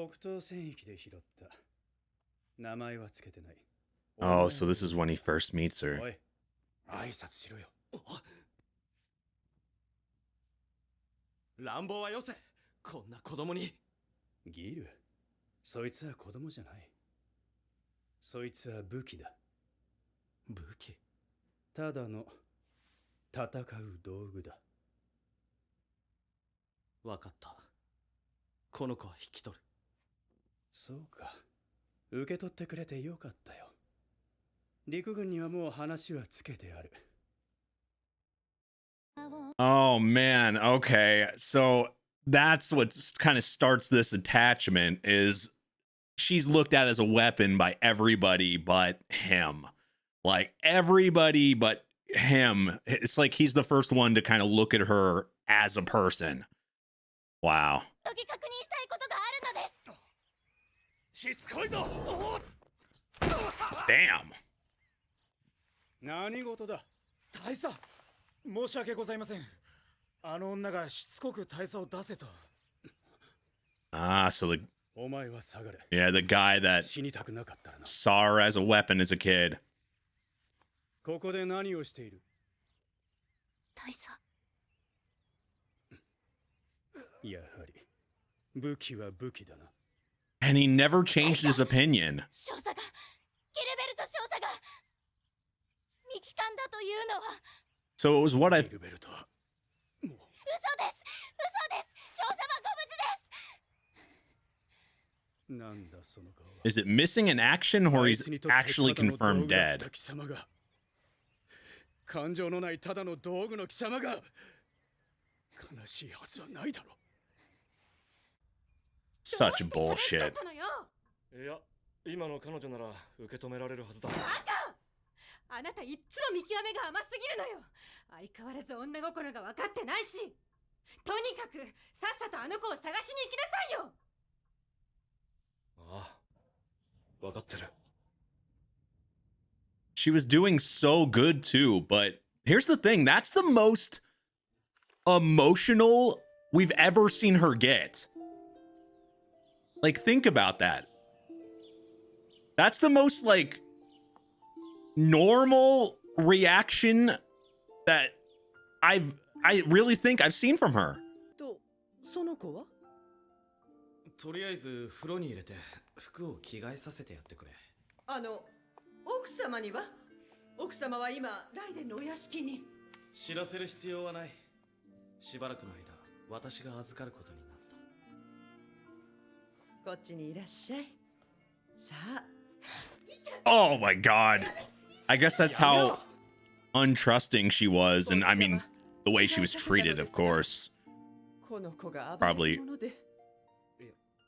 北東戦域で拾った。名前はつけてない。Oh, so this is when he first meets her. おい、挨拶しろよ。乱暴はよせ。こんな子供に。ギル、そいつは子供じゃない。そいつは武器だ。武器。ただの戦う道具だ。わかった。この子は引き取る。そうか。受け取ってくれてよかったよ。陸軍にはもう話はつけてある。Oh man, okay. So that's what kind of starts this attachment is she's looked at as a weapon by everybody but him. Like everybody but him. It's like he's the first one to kind of look at her as a person. Wow. Damn. 何事だ。大佐、申し訳ございません。あの女がしつこく大佐を出せと。Ah, so the お前は下がれ。 yeah, the guy that 死にたくなかったらな。 saw her as a weapon as a kid. ここで何をしている。大佐。やはり武器は武器だな。 And he never changed his opinion. 少佐が、ギルベルト少佐が右官だというのは。 So it was what I ギルベルトはもう。嘘です。嘘です。少佐はご無事です。なんだその顔は。 is it missing in action or he's actually confirmed dead? 貴様が感情のないただの道具の貴様が悲しいはずはないだろう。 Such bullshit. いや、今の彼女なら受け止められるはずだ。バカ！あなたいっつも見極めが甘すぎるのよ。相変わらず女心が分かってないし。とにかくさっさとあの子を探しに行きなさいよ。ああ、分かってる。 She was doing so good too, but here's the thing, that's the most emotional we've ever seen her get. Like, think about that. That's the most, like, normal reaction that I really think I've seen from her. と、その子は？とりあえず風呂に入れて服を着替えさせてやってくれ。奥様には？奥様は今ライデンのお屋敷に。知らせる必要はない。しばらくの間、私が預かることになった。こっちにいらっしゃい。さあ。 Oh my god. I guess that's how untrusting she was, and I mean, the way she was treated, of course. この子が暴れ者で。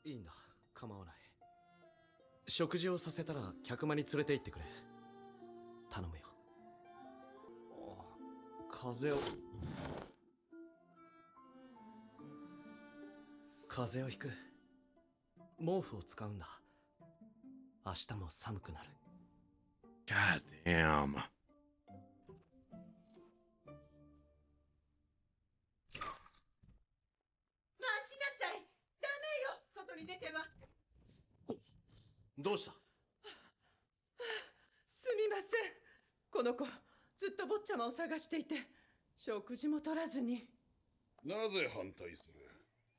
いいんだ、構わない。食事をさせたら客間に連れて行ってくれ。頼むよ。風邪をひく。毛布を使うんだ。明日も寒くなる。 God damn. 待ちなさい。ダメよ。外に出ては。どうした？すみません。この子ずっと坊ちゃまを探していて、食事も取らずに。なぜ反対する？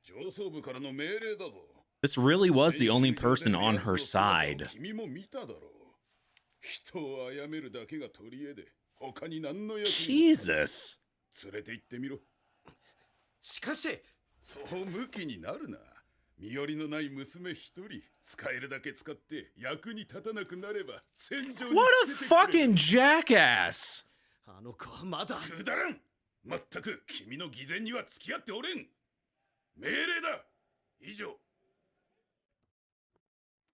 上層部からの命令だぞ。 This really was the only person on her side. 君も見ただろう。人を殺めるだけが取り柄で、他に何の役に。 Jesus. 連れて行ってみろ。しかし、そうムキになるな。身寄りのない娘一人、使えるだけ使って役に立たなくなれば戦場に What a 捨ててくれ。 fucking jackass. あの子はまだ。くだらん。まったく君の偽善には付き合っておれん。命令だ。以上。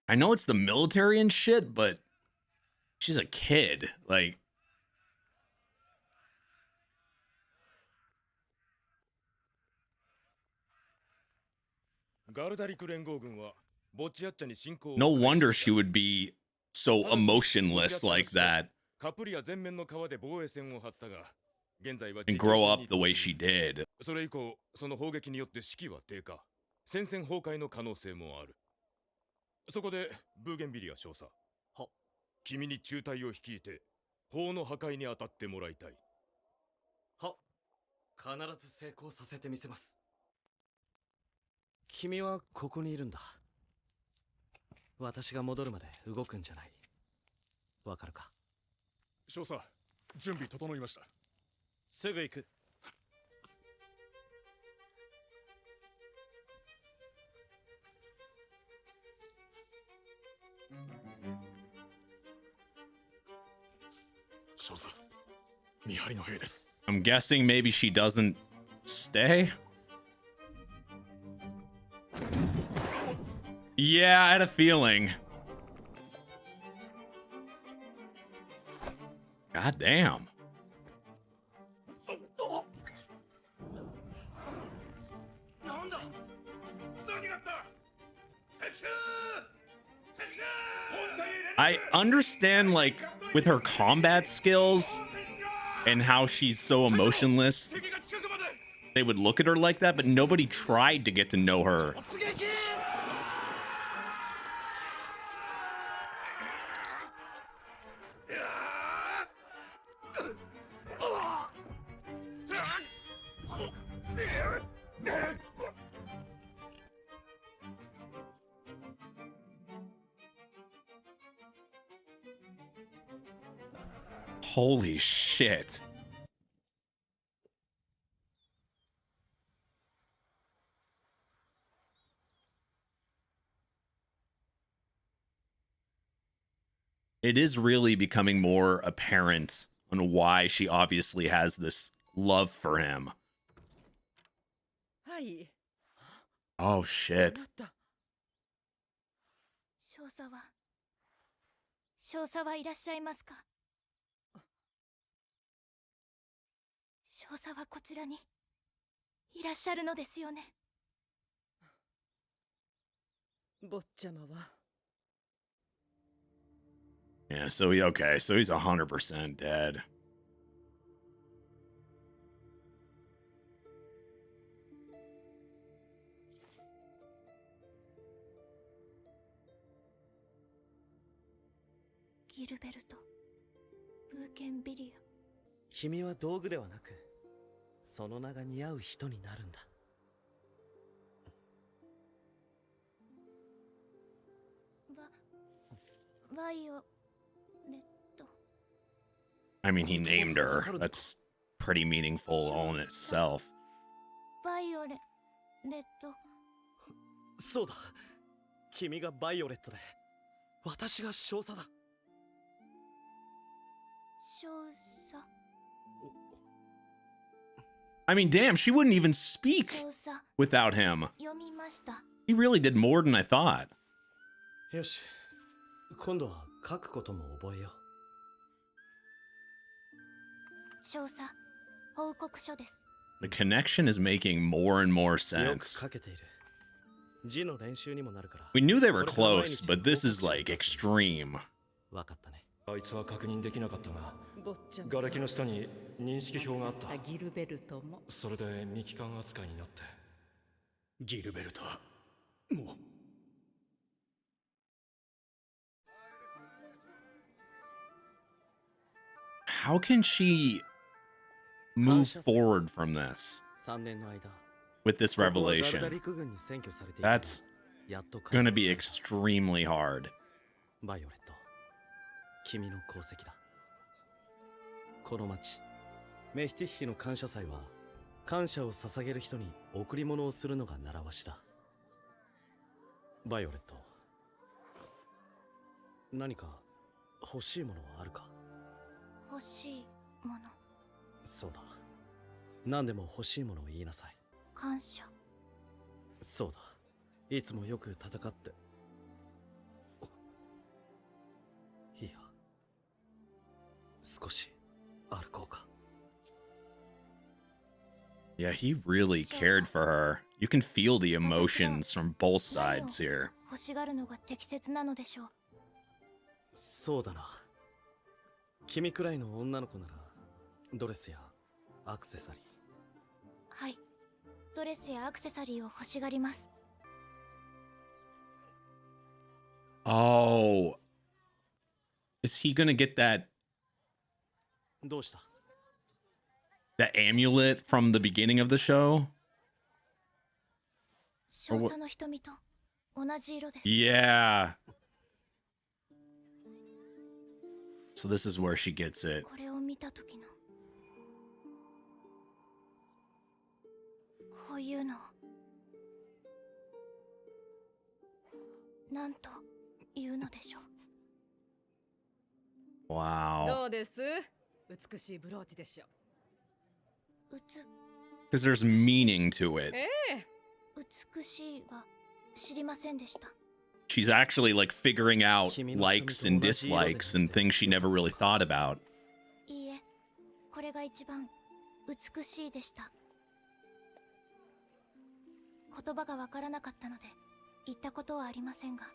I know it's the military and shit, but she's a kid. Like, no wonder she would be so emotionless like that and grow up the way she did. それ以降、その砲撃によって士気は低下。戦線崩壊の可能性もある。そこでブーゲンビリア少佐。は。君に中隊を率いて法の破壊に当たってもらいたい。は。必ず成功させてみせます。君はここにいるんだ。私が戻るまで動くんじゃない。わかるか？少佐、準備整いました。すぐ行く。少佐、見張りの兵です。 I'm guessing maybe she doesn't stay. Yeah, I had a feeling. God damn. I understand, like, with her combat skills and how she's so emotionless, they would look at her like that, but nobody tried to get to know her. Holy shit. It is really becoming more apparent on why she obviously has this love for him. はい。 Oh あ shit. なた。少佐はいらっしゃいますか？少佐はこちらにいらっしゃるのですよね。坊ちゃまは。 Yeah, so okay, so he's 100% dead. Gilberto, ブーケンビリア。君は道具ではなく、その名が似合う人になるんだ。バイオレット。 I mean, he named her. That's pretty meaningful all in itself. バイオレット。そうだ。君がバイオレットで、私が少佐だ。少佐。 I mean, damn, she wouldn't even speak 少佐。 without him. 読みました。 He really did more than I thought. よし。今度は書くことも覚えよう。少佐、報告書です。 The connection is making more and more よく sense. 書けている。字の練習にもなるから。 We knew they were close, but this is like extreme. わかったね。あいつは確認できなかったが、坊ちゃま。瓦礫の下に認識表があった。ギルベルトも。それで未帰還扱いになって。ギルベルトはもう How can she move forward from this 3年の間、 with this ここはガルダ revelation? 陸軍に占拠されていたが That's やっと gonna be 解放された extremely hard. バイオレット、君の功績だ。この町、メヒティッヒの感謝祭は、感謝を捧げる人に贈り物をするのが習わしだ。バイオレット、何か欲しいものはあるか？欲しいもの。そうだ。何でも欲しいものを言いなさい。感謝。そうだ。いつもよく戦って。いや、少し歩こうか。Yeah, he really cared for her. You can feel the emotions from both sides here. 欲しがるのが適切なのでしょう。そうだな。君くらいの女の子なら、ドレスやアクセサリー。はい。ドレスやアクセサリーを欲しがります。Oh. Is he gonna get that どうした？ that amulet from the beginning of the show? 少佐の瞳と同じ色です。 Yeah. So this is where she gets it. これを見た時のこういうのをなんというのでしょう。 Wow. どうです？美しいブローチでしょ。Because there's meaning to it. 美しいは知りませんでした。 She's actually like figuring out likes and dislikes and things she never really thought about. いいえ、これが一番美しいでした。言葉がわからなかったので言ったことはありませんが、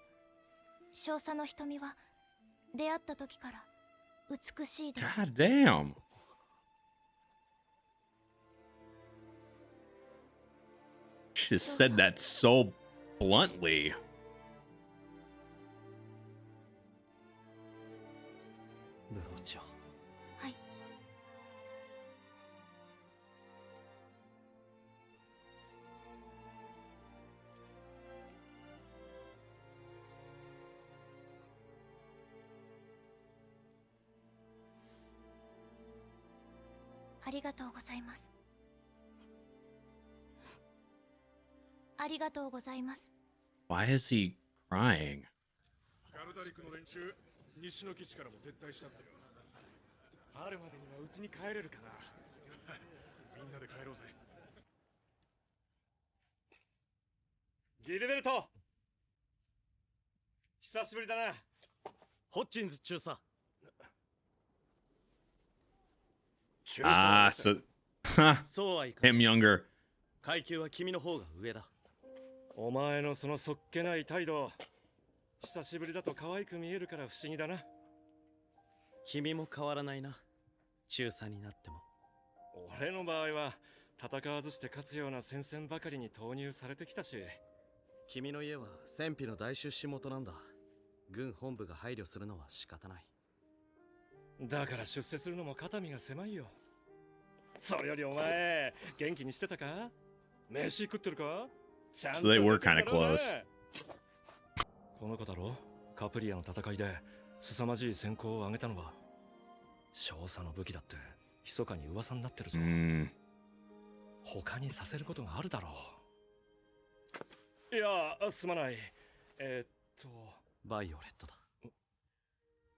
少佐の瞳は出会った時から美しいです。 God damn. She just said that so bluntly. ブローチを。はい。ありがとうございます。ありがとうございます。 Why is he crying? ガルダリクの連中、西の基地からも撤退したってよ。春までにはうちに帰れるかな。みんなで帰ろうぜ。ギルベルト、久しぶりだな。ホッチンズ中佐。 Ah, so そうはいかない。 him younger. 階級は君の方が上だ。お前のそのそっけない態度、久しぶりだと可愛く見えるから不思議だな。君も変わらないな。中佐になっても。俺の場合は戦わずして勝つような戦線ばかりに投入されてきたし。君の家は戦費の大出資元なんだ。軍本部が配慮するのは仕方ない。だから出世するのも肩身が狭いよ。それよりお前、元気にしてたか？飯食ってるか？ So they were kind of close. この子だろ？カプリアの戦いで凄まじい戦功を挙げたのは少佐の武器だって密かに噂になってるぞ。他にさせることがあるだろう。いや、すまない。バイオレットだ。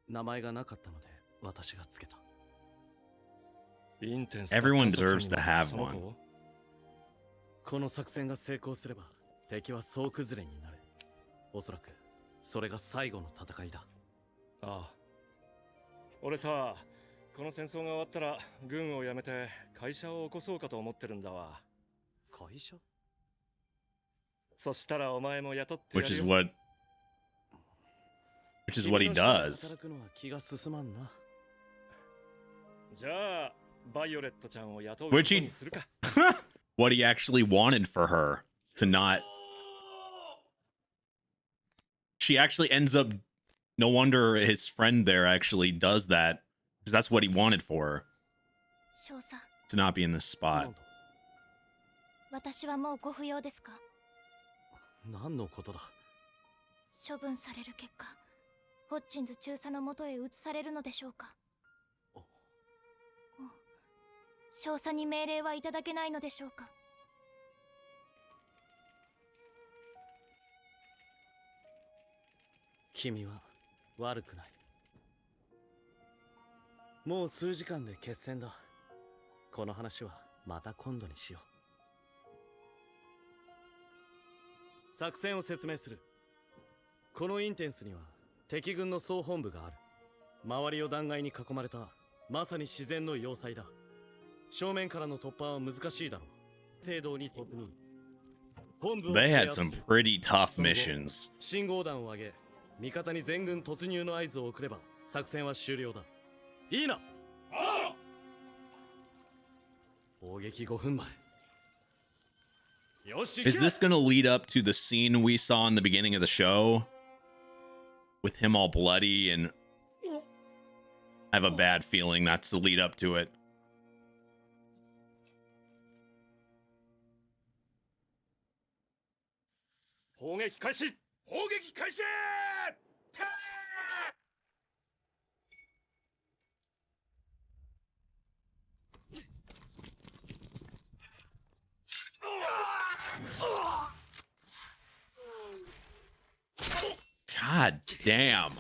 名前がなかったので私がつけた。 Everyone deserves to have one. この作戦が成功すれば敵は総崩れになる。おそらくそれが最後の戦いだ。ああ。俺さ、この戦争が終わったら軍を辞めて会社を起こそうかと思ってるんだわ。会社？そしたらお前も雇ってやるよ。 Which is what he does. 働くのは気が進まんな。じゃあ、バイオレットちゃんを雇うことにするか。What he actually wanted for her to not. She actually ends up. No wonder his friend there actually does that, because that's what he wanted for her. 少佐、 To not be in this spot. 私はもうご不要ですか？何のことだ？処分される結果、ホッチンズ中佐のもとへ移されるのでしょうか？少佐に命令はいただけないのでしょうか？君は悪くない。もう数時間で決戦だ。この話はまた今度にしよう。作戦を説明する。このインテンスには敵軍の総本部がある。周りを断崖に囲まれたまさに自然の要塞だ。正面からの突破は難しいだろう。聖堂に突入。本部を They had some pretty tough missions. 信号弾を上げ、味方に全軍突入の合図を送れば作戦は終了だ。いいな。砲撃5分前。よし。 Is this going to lead up to the scene we saw in the beginning of the show? with him all bloody, and I have a bad feeling that's the lead up to it. 砲撃開始。 砲撃開始。 God damn.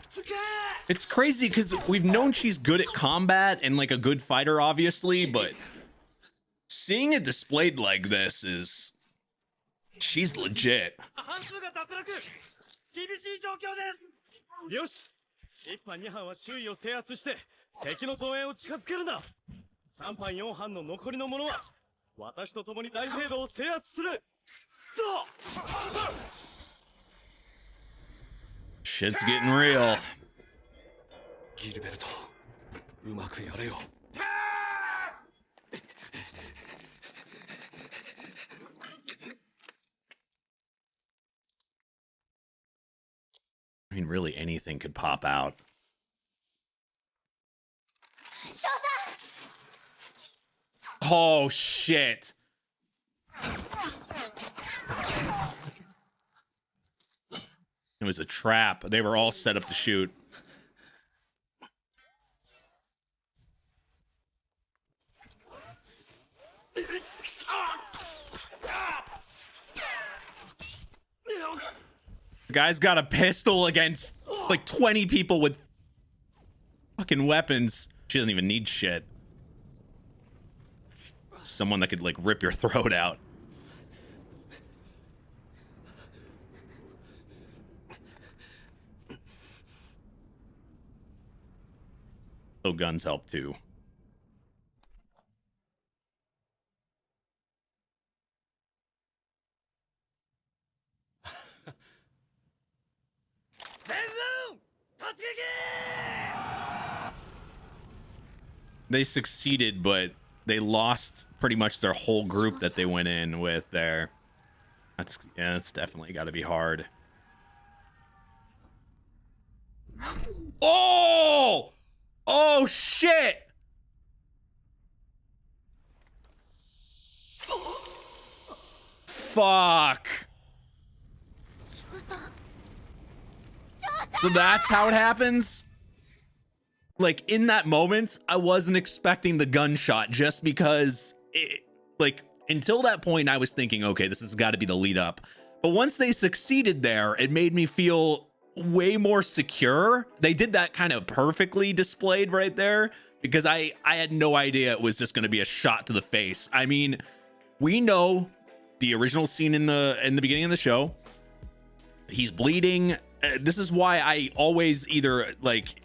It's crazy because we've known she's good at combat and like a good fighter, obviously, but seeing it displayed like this is... She's legit. 半数が脱落。厳しい状況です。よし。1班2班は周囲を制圧して敵の増援を近づけるんだ。3班4班の残りの者は私と共に大聖堂を制圧する。そう。 Shit's getting real. ギルベルト、うまくやれよ。 I mean, really anything could pop out. 少佐 Oh, shit. It was a trap. They were all set up to shoot. The guy's got a pistol against like 20 people with fucking weapons. She doesn't even need shit. Someone that could like rip your throat out. So guns help too. They succeeded, but they lost pretty much their whole group that they went in with there. That's definitely got to be hard. Oh! Oh shit! Fuck. So that's how it happens? Like, in that moment, I wasn't expecting the gunshot just because it, like, until that point, I was thinking, okay, this has got to be the lead up. But once they succeeded there, it made me feel way more secure. They did that kind of perfectly displayed right there because I had no idea it was just going to be a shot to the face. I mean, we know the original scene in the beginning of the show. He's bleeding. This is why I always either like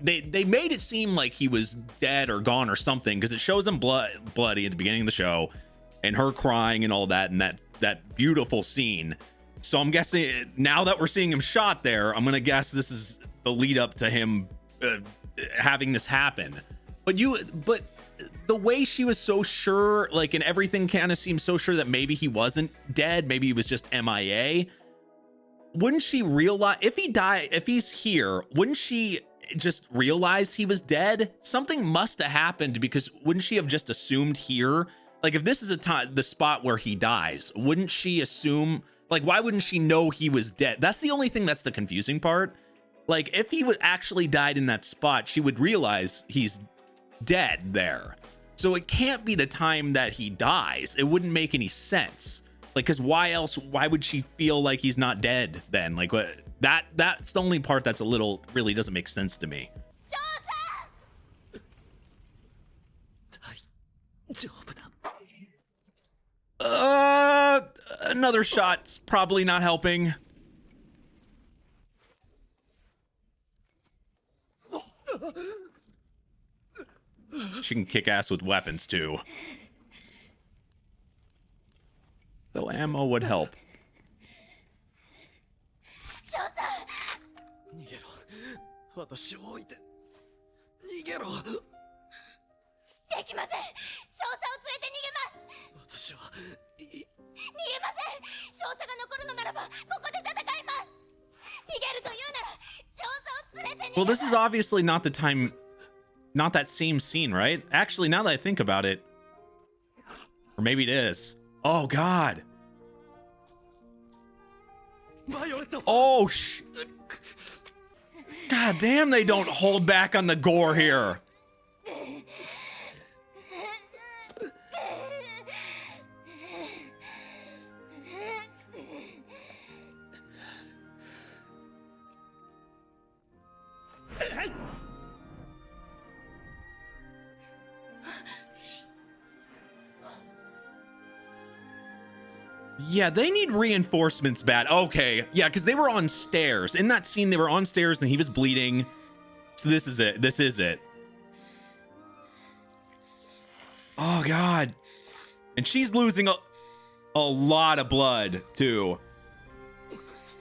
they made it seem like he was dead or gone or something because it shows him bloody at the beginning of the show and her crying and all that and that beautiful scene. So I'm guessing now that we're seeing him shot there, I'm gonna guess this is the lead up to him having this happen. But the way she was so sure, like, and everything kind of seemed so sure that maybe he wasn't dead, maybe he was just MIA. Wouldn't she realize if he's here, wouldn't she just realize he was dead? Something must have happened because wouldn't she have just assumed here? Like, if this is the spot where he dies, wouldn't she assume, like, why wouldn't she know he was dead? That's the only thing that's the confusing part. Like, if he would actually died in that spot, she would realize he's dead there. So it can't be the time that he dies. It wouldn't make any sense. Like, because why would she feel like he's not dead then? Like, what? That's the only part that's really doesn't make sense to me. Another shot's probably not helping. She can kick ass with weapons too. Though ammo would help. 逃げろ。私を置いて逃げろ。できません。少佐を連れて逃げます。私は逃げません。少佐が残るのならばここで戦います。逃げるというなら少 Well, this is obviously not the time, not that same scene, right? Actually, now that I think about it, or maybe it is. Oh God. Oh God damn, they don't hold back on the gore here. Yeah, they need reinforcements bad. Okay, yeah, because they were on stairs. In that scene, they were on stairs and he was bleeding. So this is it. This is it. Oh, God. And she's losing a lot of blood, too.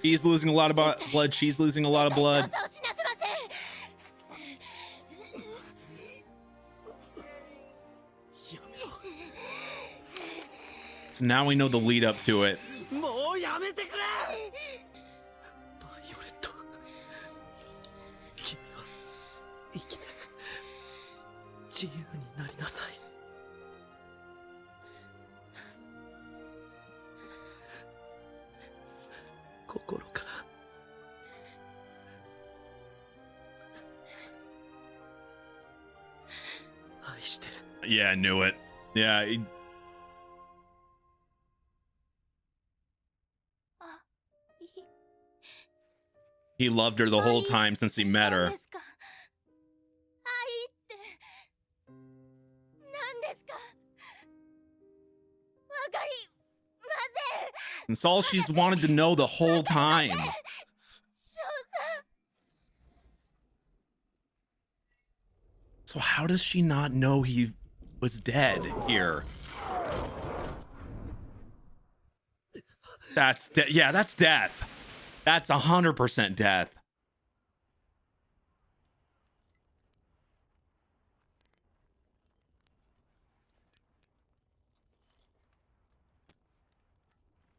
He's losing a lot of blood. She's losing a lot of blood. So now we know the lead up to it. もうやめてくれ。バイオレット、君は生きて自由になりなさい。心から愛してる。 Yeah, I knew it. Yeah. He loved her the whole time since he met her. It's all she's wanted to know the whole time. So how does she not know he was dead here? That's yeah, that's death. That's 100% death.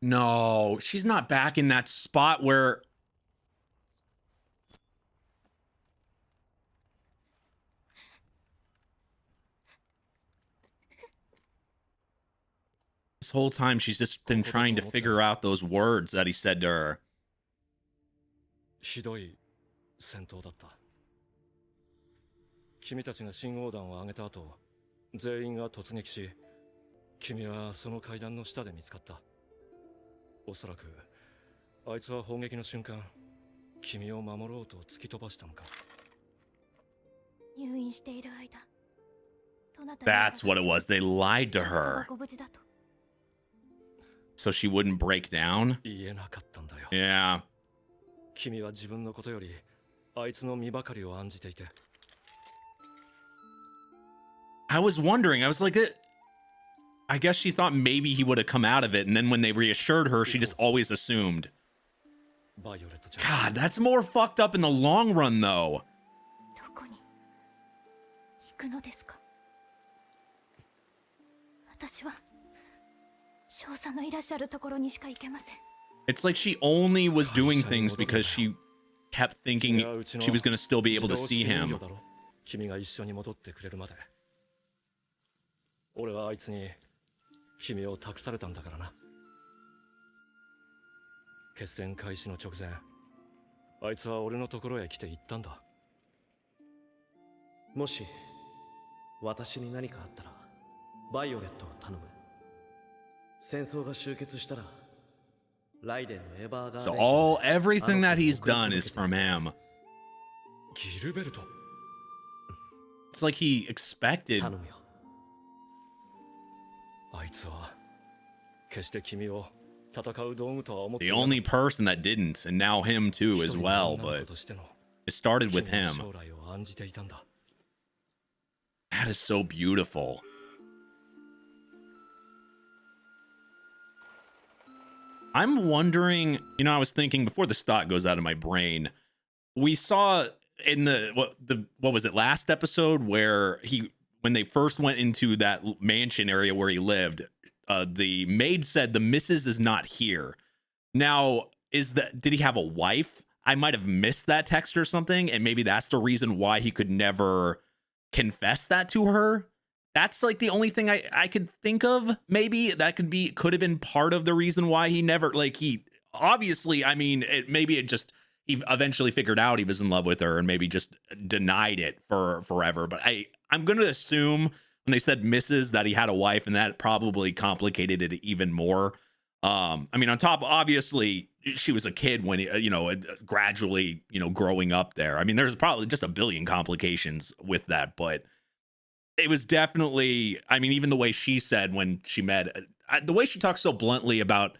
No, she's not back in that spot where... This whole time she's just been trying to figure out those words that he said to her. ひどい戦闘だった。君たちが信号弾を上げた後、全員が突撃し、君はその階段の下で見つかった。おそらくあいつは砲撃の瞬間、君を守ろうと突き飛ばしたのか。入院している間、 That's what it was. They lied to her. So she wouldn't break down? 言えなかったんだよ。 Yeah. 君は自分のことよりあいつの身ばかりを案じていて。 I was wondering. I was like, I guess she thought maybe he would have come out of it, and then when they reassured her, she just always assumed. God, that's more fucked up in the long run, though. どこに行くのですか。私は少佐のいらっしゃるところにしか行けません。 It's like she only was doing things because she kept thinking she was going to still be able to see him. 君が一緒に戻ってくれるまで。俺はあいつに君を託されたんだからな。決戦開始の直前、あいつは俺のところへ来て言ったんだ。もし私に何かあったらバイオレットを頼む。戦争が終結したら So everything that he's done is from him. It's like he expected. The only person that didn't, and now him too as well, but it started with him. That is so beautiful. I'm wondering, you know, I was thinking before the stock goes out of my brain, we saw in what was it, last episode where when they first went into that mansion area where he lived, the maid said the missus is not here. Now, did he have a wife? I might have missed that text or something, and maybe that's the reason why he could never confess that to her. That's like the only thing I could think of. Maybe that could have been part of the reason why he never, like, he obviously, I mean, maybe it just, he eventually figured out he was in love with her and maybe just denied it for forever. But I'm going to assume when they said Mrs. that he had a wife, and that probably complicated it even more. I mean, on top, obviously, she was a kid when, gradually, growing up there. I mean, there's probably just a billion complications with that, but it was definitely, I mean, even the way she said when she met, the way she talks so bluntly about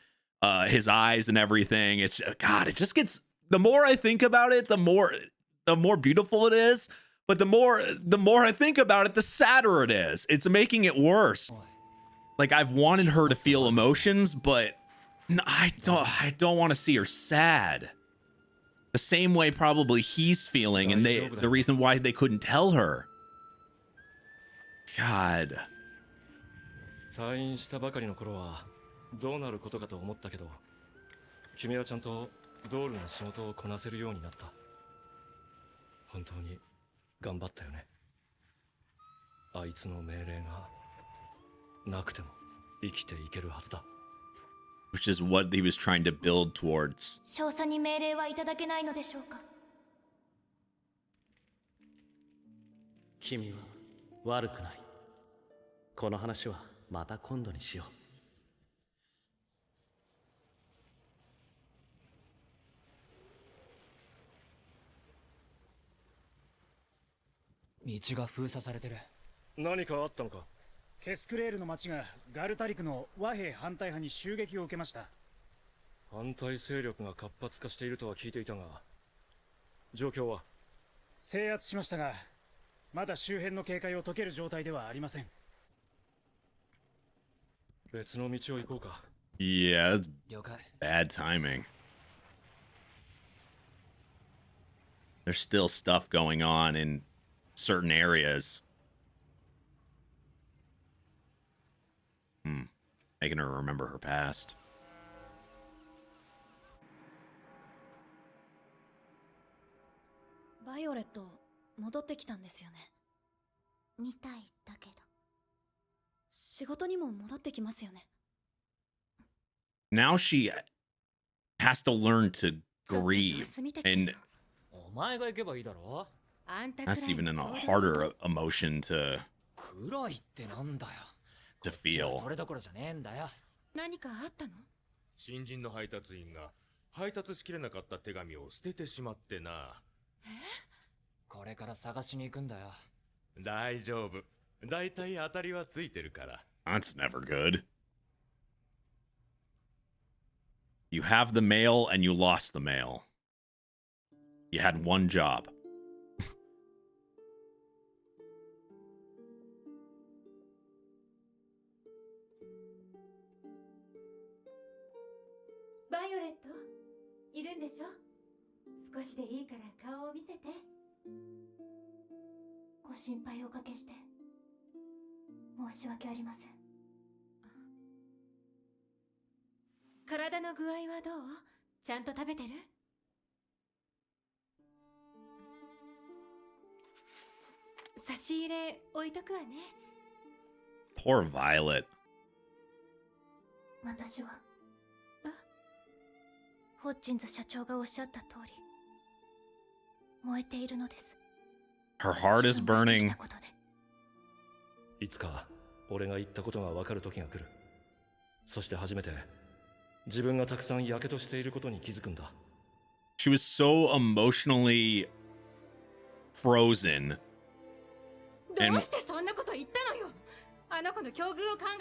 his eyes and everything, it's, God, it just gets, the more I think about it, the more beautiful it is. But the more I think about it, the sadder it is. It's making it worse. Like, I've wanted her to feel emotions, but I don't want to see her sad. The same way probably he's feeling, and the reason why they couldn't tell her. God. 退院したばかりの頃はどうなることかと思ったけど、君はちゃんとドールの仕事をこなせるようになった。本当に頑張ったよね。あいつの命令がなくても生きていけるはずだ。Which is what he was trying to build towards. 少佐に命令はいただけないのでしょうか。君は悪くない。この話はまた今度にしよう。道が封鎖されてる。何かあったのか？ケスクレールの町がガルタリクの和平反対派に襲撃を受けました。反対勢力が活発化しているとは聞いていたが、状況は？制圧しましたが、まだ周辺の警戒を解ける状態ではありません。別の道を行こうか。Yeah, that's 了解。 bad timing. There's still stuff going on in certain areas. Making her remember her past. バイオレット戻ってきたんですよね。みたいだけど。仕事にも戻ってきますよね。Now she has to learn to ちょっと様 grieve, 子見てきてよ。 and お前が行けばいいだろ。あんたくらい that's even の a ちょうどいい harder emotion to 暗いってなんだよ。 to feel. それどころじゃねえんだよ。何かあったの？新人の配達員が配達しきれなかった手紙を捨ててしまってな。これから探しに行くんだよ。大丈夫。だいたい当たりはついてるから。That's never good. You have the mail and you lost the mail. You had one job. バイオレット、いるんでしょ？少しでいいから顔を見せて。ご心配おかけして申し訳ありません。体の具合はどう？ちゃんと食べてる？差し入れ置いとくわね。 Poor Violet. 私はホッチンズ社長がおっしゃった通り燃えているのです。 Her heart is 自分がして burning. きたことで。いつか俺が言ったことが分かる時が来る。そして初めて自分がたくさんやけどしていることに気づくんだ。 She was so emotionally frozen. どうしてそんなこと言ったのよ。あの子の境遇を考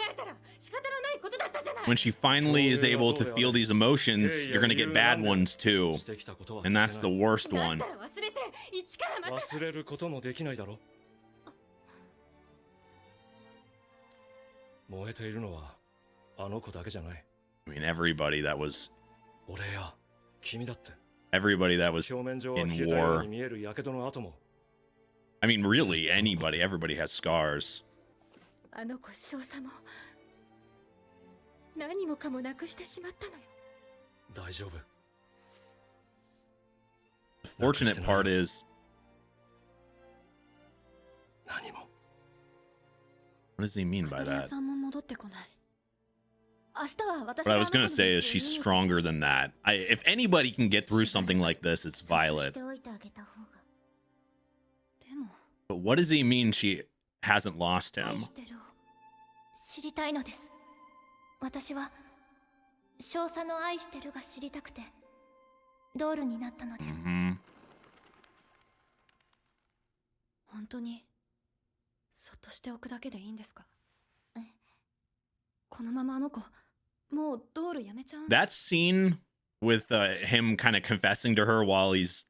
えたら仕方のないことだったじゃない。 When she finally is able to feel these emotions, you're gonna get bad ones too. してきたことは And that's the worst だっ one. たら忘れて一からまた。忘れることもできないだろ。燃えているのはあの子だけじゃない。 I mean, everybody that was 俺や君だって。 everybody that was 表面上は in 消えたよう war. に見えるやけどの後も。 I mean, really, anybody, everybody has scars. あの子少佐も何もかもなくしてしまったのよ。大丈夫。fortunate part is, 何も。 what does he mean by カトレア that? さんも戻ってこない。明日は私 What I が was あなた gonna の say 様 is 子を she's 見に行って stronger than that. If anybody can get through something like this, it's そっと Violet. しておいてあげた方が。でも、 But what does he mean she hasn't lost 愛 him? してるを知りたいのです。私は少佐の愛してるが知りたくてドールになったのです。 Hmm. 本当にそっとしておくだけでいいんですか？このままあの子もうドールやめちゃうん？ That scene with him kind of confessing to her while he's,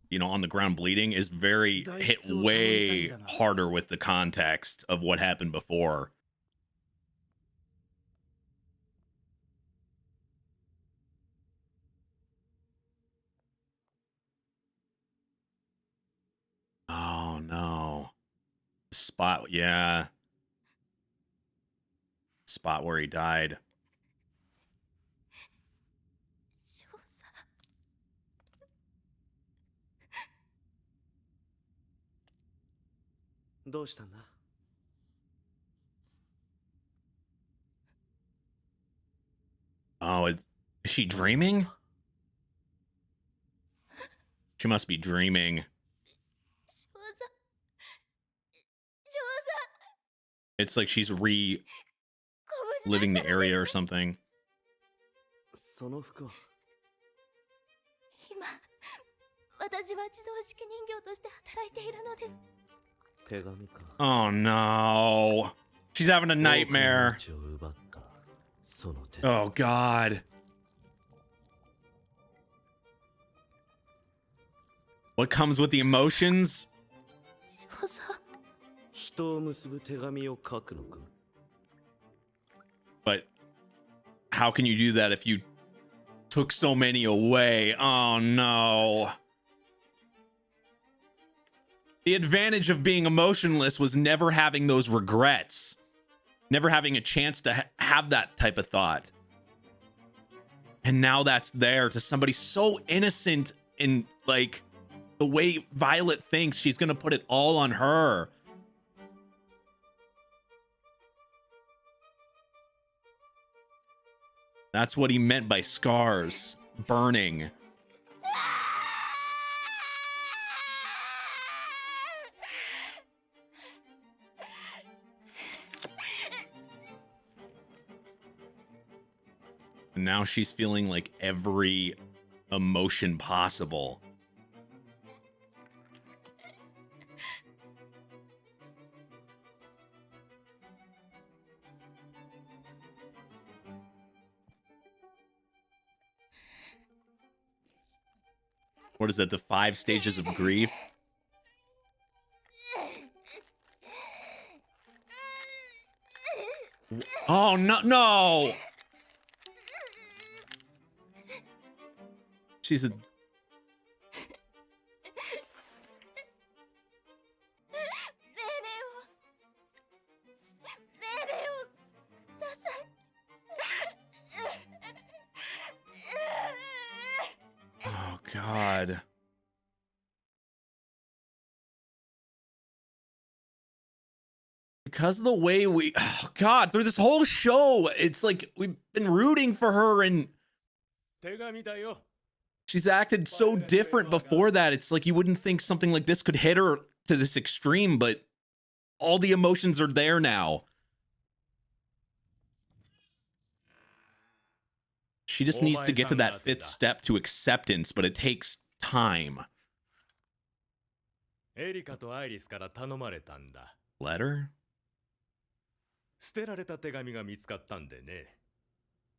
you know, on the ground bleeding is very hit way harder with the context of what happened before. Oh no. Spot, yeah. Spot where he died. 少佐。どうしたんだ？ Oh, is she dreaming? She must be dreaming. 少佐。少佐。 It's like she's reliving ご無事だ the ったのです area or something. その服は今、私は自動式人形として働いているのです。手紙か。 Oh no. She's having a 多くの nightmare. 命を奪ったその手。 Oh god. What comes with the emotions? 少佐。人を結ぶ手紙を書くのか？ But how can you do that if you took so many away? Oh no. The advantage of being emotionless was never having those regrets, never having a chance to have that type of thought. And now that's there to somebody so innocent, in like the way Violet thinks she's gonna put it all on her. That's what he meant by scars, burning. And now she's feeling like every emotion possible. What is that? The 5 stages of grief? Oh, no, no. She's a... 命令をください。 Oh, God. Because of the way we... Oh, God, through this whole show, it's like we've been rooting for her and... 手紙だよ。 She's acted so different before that. It's like you wouldn't think something like this could hit her to this extreme, but all the emotions are there now. She just needs to get to that 5th step to acceptance, but it takes time. エリカとアイリスから頼まれたんだ。 Letter? 捨てられた手紙が見つかったんでね。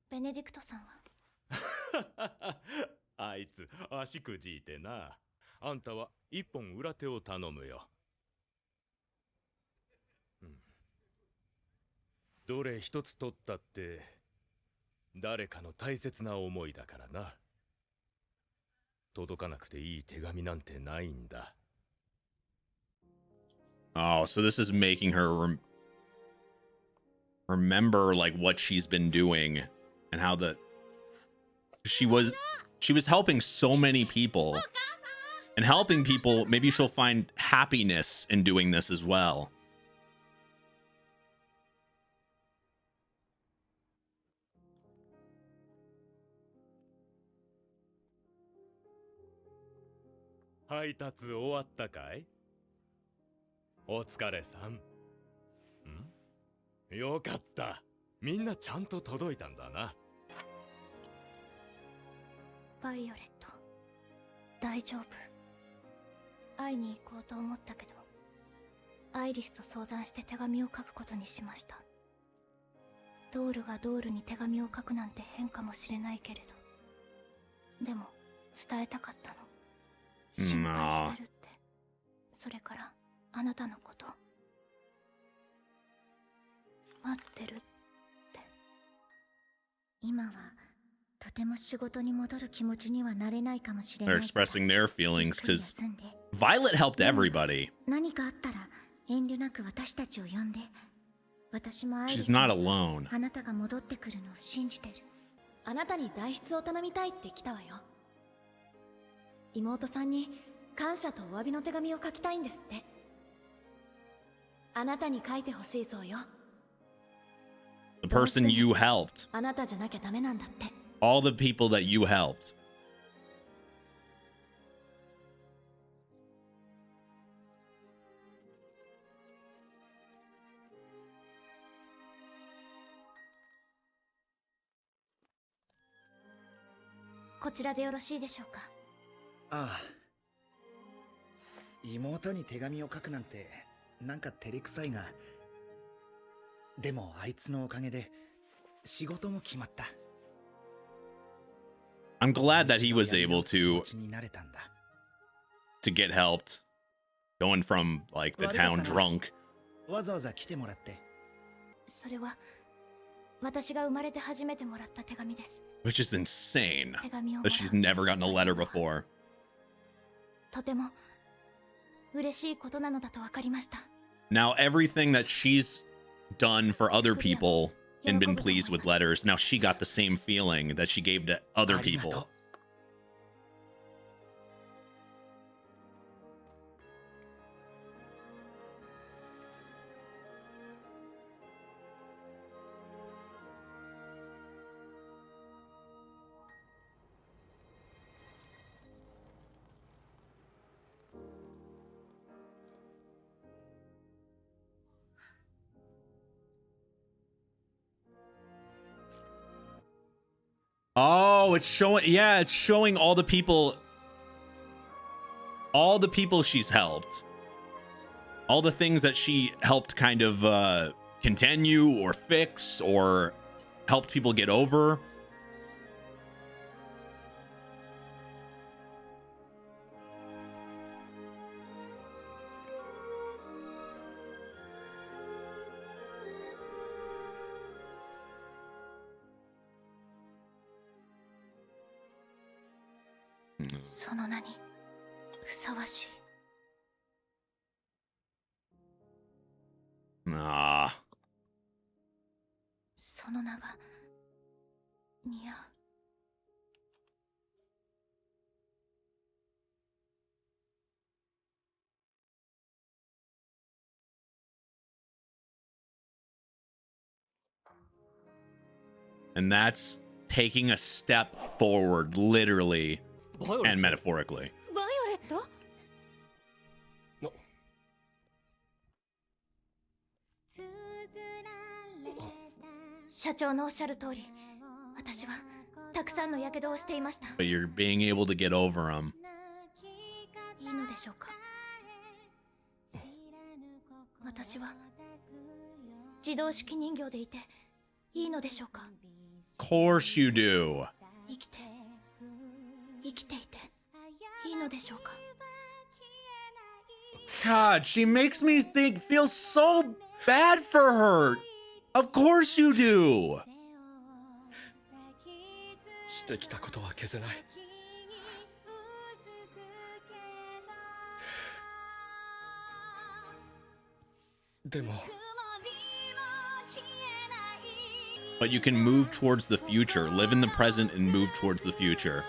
ベネディクトさんは？あいつ足くじいてな。あんたは一本裏手を頼むよ。どれ一つ取ったって誰かの大切な思いだからな。届かなくていい手紙なんてないんだ。 Oh, so this is making her remember like what she's been doing and how she was helping so many people. and helping people, maybe she'll find happiness in doing this as well. 配達終わったかい？お疲れさん。よかった。みんなちゃんと届いたんだな。バイオレット、大丈夫。会いに行こうと思ったけど、アイリスと相談して手紙を書くことにしました。ドールがドールに手紙を書くなんて変かもしれないけれど、でも伝えたかったの。心配してるって。それからあなたのこと待ってるって。今はとても仕事に戻る気持ちにはなれないかもしれな They're い。 expressing their feelings because Violet helped everybody. 何かあったら遠慮なく私たちを呼んで。私もアイリ She's ス not alone. あなたが戻ってくるのを信じてる。あなたに代筆を頼みたいって来たわよ。妹さんに感謝とお詫びの手紙を書きたいんですって。あなたに書いてほしいそうよ。 The person you helped. あなたじゃなきゃダメなんだって。 All the people that you helped. こちらでよろしいでしょうか。ああ。妹に手紙を書くなんてなんか照れくさいが、でもあいつのおかげで仕事も決まった。 I'm glad that he was able to get helped. Going from like the town drunk. わざわざ来てもらって。それは私が生まれて初めてもらった手紙です。 Which is insane that she's never gotten a letter before. とても嬉しいことなのだと分かりました。 Now everything that she's done for other people and been pleased with letters, now she got the same feeling that she gave to other people. Oh, it's showing, yeah, it's showing all the people she's helped. All the things that she helped kind of continue or fix or helped people get over. その名にふさわしい。ああ。その名が似合う。And that's taking a step forward, literally and metaphorically. バイオレット？社長のおっしゃる通り、私はたくさんの火傷をしていました。 But you're being able to get over them. いいのでしょうか。私は自動式人形でいていいのでしょうか。 Of course you do. 生きていていいのでしょうか。 God, she makes me feel so bad for her. Of course you do. してきたことは消せない。でも But you can move towards the future, live in the present and move towards the future.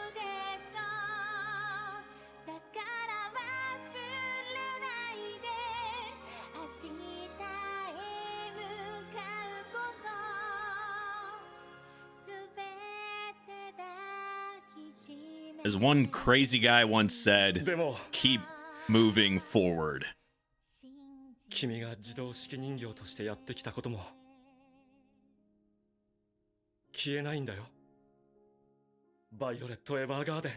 As one crazy guy once said, でも keep moving forward. 君が自動式人形としてやってきたことも消えないんだよ。バイオレット・エヴァーガーデン。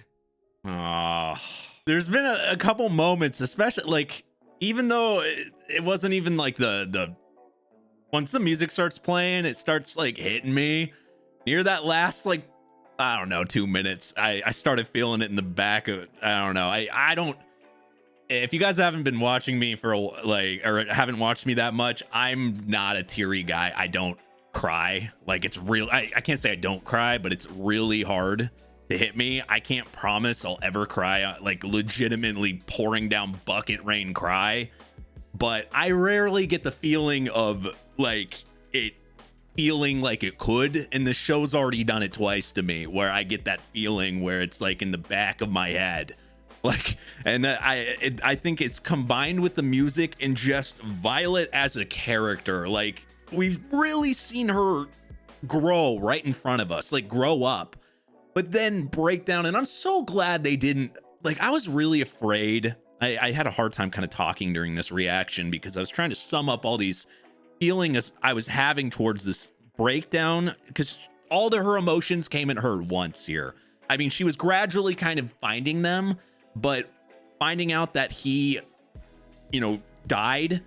There's been a couple moments, especially like even though it wasn't even like the once the music starts playing, it starts like hitting me near that last like I don't know 2 minutes. I started feeling it in the back of I don't know. I don't. If you guys haven't been watching me for like or haven't watched me that much, I'm not a teary guy. I don't cry. Like it's real. I can't say I don't cry, but it's really hard to hit me. I can't promise I'll ever cry, like legitimately pouring down bucket rain cry, but I rarely get the feeling of like it feeling like it could, and the show's already done it twice to me where I get that feeling where it's like in the back of my head, like, and I think it's combined with the music and just Violet as a character. Like we've really seen her grow right in front of us, like grow up, but then break down. And I'm so glad they didn't, like, I was really afraid. I had a hard time kind of talking during this reaction because I was trying to sum up all these feelings I was having towards this breakdown, because all of her emotions came at her once here. I mean, she was gradually kind of finding them, but finding out that he, you know, died,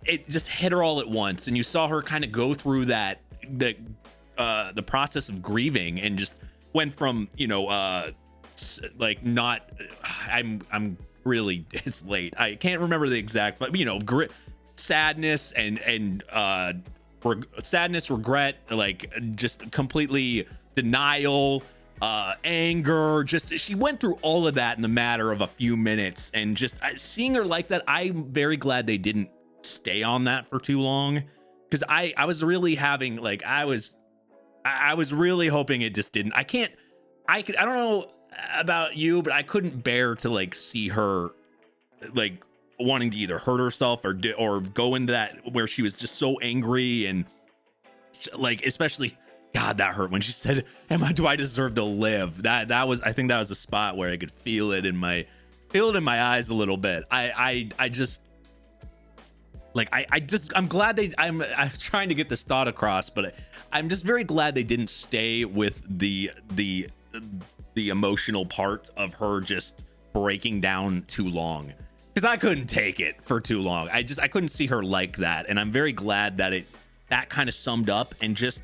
it just hit her all at once. And you saw her kind of go through that, the process of grieving, and just went from, you know, like not, I'm really, it's late. I can't remember the exact, but you know, sadness and sadness, regret, like just completely denial, anger, just she went through all of that in the matter of a few minutes. And just seeing her like that, I'm very glad they didn't stay on that for too long, because I was really having like I was really hoping it just didn't. I don't know about you, but I couldn't bear to like see her like wanting to either hurt herself or go into that where she was just so angry, and like especially God, that hurt when she said, do I deserve to live? That was, I think that was a spot where I could feel it in my eyes a little bit. I just like I'm glad I'm trying to get this thought across, but I'm just very glad they didn't stay with the emotional part of her just breaking down too long, because I couldn't take it for too long. I couldn't see her like that, and I'm very glad that that kind of summed up and just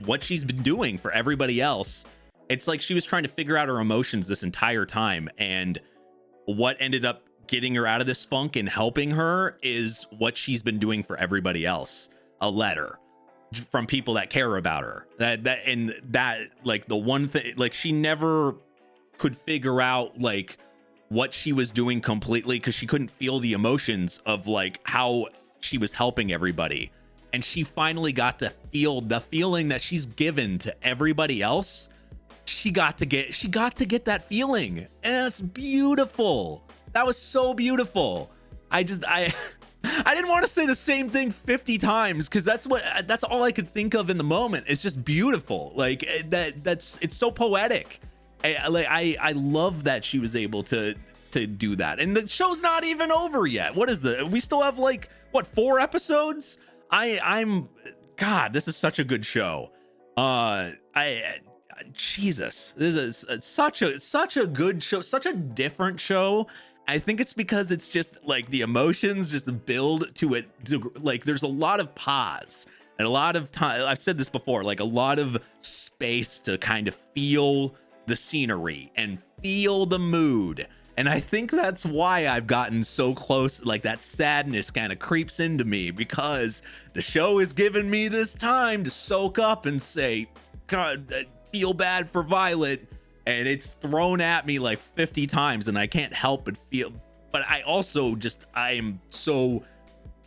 what she's been doing for everybody else. It's like she was trying to figure out her emotions this entire time, and what ended up getting her out of this funk and helping her is what she's been doing for everybody else. A letter from people that care about her, that like the one thing, like she never could figure out like what she was doing completely, because she couldn't feel the emotions of like how she was helping everybody, and she finally got to feel the feeling that she's given to everybody else. She got to get that feeling, and that's beautiful. That was so beautiful. I didn't want to say the same thing 50 times, because that's all I could think of in the moment. It's just beautiful. Like it's so poetic. I love that she was able to do that. And the show's not even over yet. We still have like what, 4 episodes? God, this is such a good show. Jesus, this is such a good show, such a different show. I think it's because it's just like the emotions just build to it. Like there's a lot of pause and a lot of time. I've said this before, like a lot of space to kind of feel the scenery and feel the mood. And I think that's why I've gotten so close. Like that sadness kind of creeps into me, because the show has given me this time to soak up and say, God, feel bad for Violet. And it's thrown at me like 50 times, and I can't help but feel. But I also I am so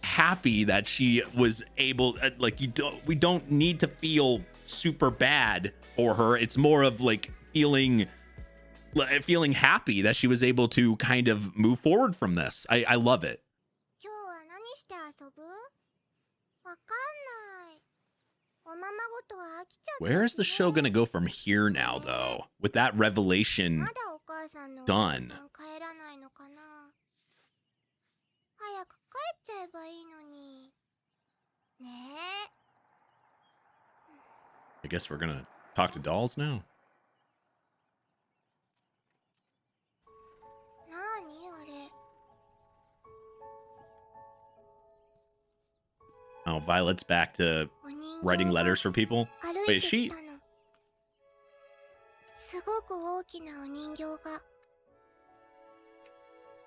happy that she was able. Like we don't need to feel super bad for her. It's more of like feeling happy that she was able to kind of move forward from this. I love it. 今日は何して遊ぶ？わかんない。お Where is the show gonna go from here now, though? With that revelation done. 帰らないのかな。早く帰っちゃえばいいのに。ねえ。 I guess we're gonna talk to dolls now. なにあれ。 Oh, Violet's back to writing letters for people. 歩 Wait, い is て she? きたの。すごく大きなお人形が。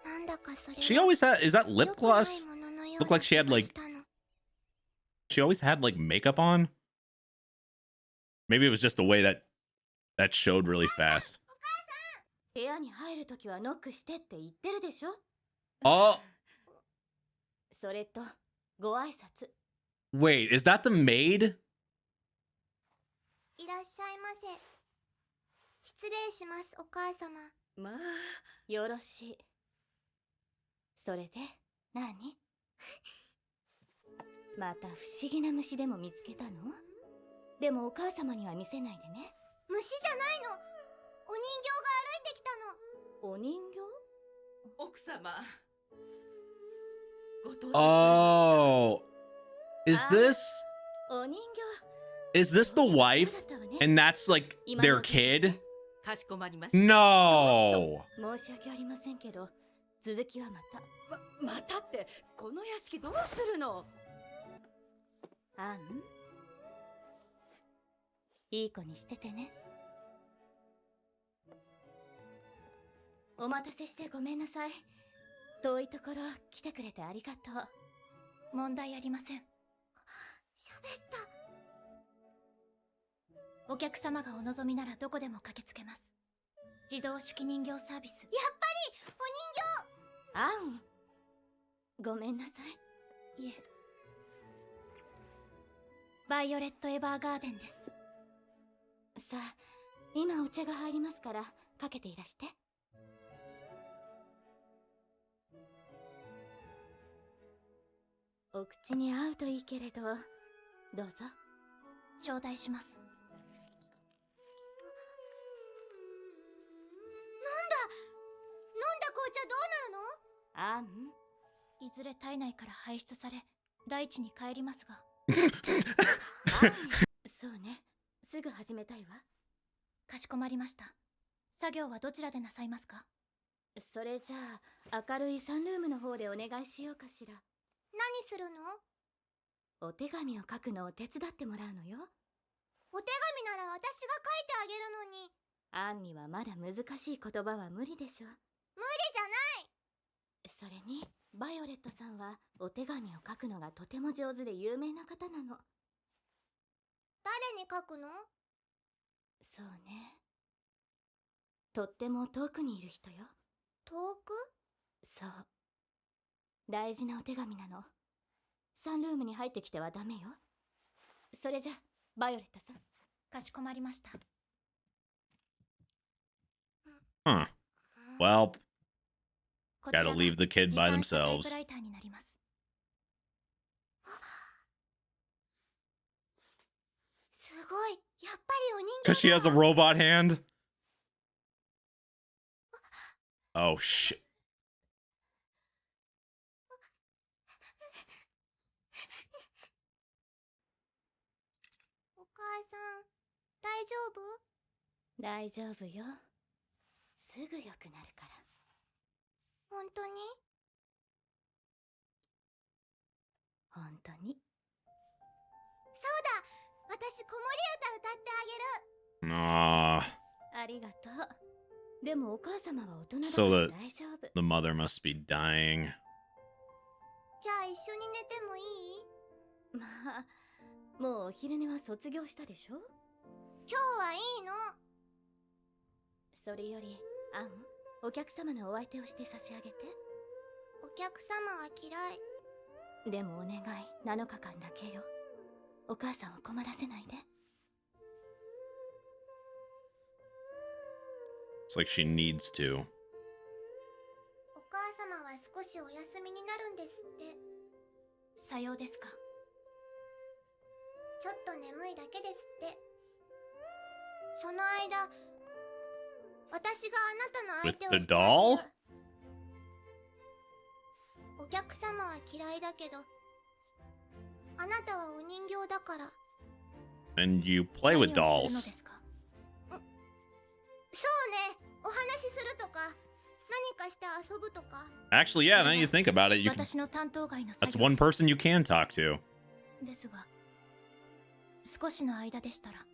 なんだかそれは She always had. Is that lip 良くない gloss? もののよう Looked な like she had 気が like. したの。 She always had like makeup on. Maybe it was just the way that showed really fast. 部屋に入るときはノックしてって言ってるでしょ。 Oh, それとご挨拶。 wait, is that the maid? いらっしゃいませ。失礼します、お母様。まあよろしい。それで何？また不思議な虫でも見つけたの？でもお母様には見せないでね。虫じゃないの。お人形が歩いてきたの。お人形？奥様。ご到着 Oh, is this お人 is this the wife? And that's like their kid? かしこまりました。 No. 申し訳ありませんけど、続きはまた。またってこの屋敷どうするの？アン、いい子にしててね。お待たせしてごめんなさい。遠いところ来てくれてありがとう。問題ありません。喋った。お客様がお望みならどこでも駆けつけます。自動手記人形サービス。やっぱりお人形。アン、ごめんなさいえ。バイオレット・エヴァーガーデンです。さあ、今お茶が入りますからかけていらして。お口に合うといいけれど、どうぞ。頂戴します。飲んだ紅茶どうなるの？アン、いずれ体内から排出され、大地に帰りますが。そうね。すぐ始めたいわ。かしこまりました。作業はどちらでなさいますか？それじゃあ、明るいサンルームの方でお願いしようかしら。何するの？お手紙を書くのを手伝ってもらうのよ。お手紙なら私が書いてあげるのに。アンにはまだ難しい言葉は無理でしょ。無理じゃない。それに、バイオレットさんはお手紙を書くのがとても上手で有名な方なの。誰に書くの？そうね。とっても遠くにいる人よ。遠く？そう。大事なお手紙なの。サンルームに入ってきてはダメよ。それじゃ、バイオレットさん。かしこまりました。Huh. Well, gotta leave the kid by themselves. タイプライターになります。すごい。やっぱりお人形だ。 Because she has a robot hand? Oh, shit. お母さん、大丈夫？大丈夫よ。すぐ良くなるから。本当に？本当に。そうだ、私子守歌歌ってあげる。 Aww. ありがとう。でもお母様は大人だ So から the 大丈夫。 the mother must be dying. じゃあ一緒に寝てもいい？まあ、もうお昼寝は卒業したでしょ？今日はいいの。それより、アン、お客様のお相手をして差し上げて。お客様は嫌い。でもお願い、7日間だけよ。お母さんを困らせないで。It's like she needs to. お母様は少しお休みになるんですって。さようですか。ちょっと眠いだ私があなたの With 相手を the してあげ doll? る。お客様は嫌いだけど、あなたはお人形だから。 And you play with 何をするの dolls. ですか？そうね、お話しするとか、何かして遊ぶとか。 Actually, yeah, now you think about it, you can, 私の担当外の that's 作業 one person you can talk to. ですが、少しの間でしたら。じ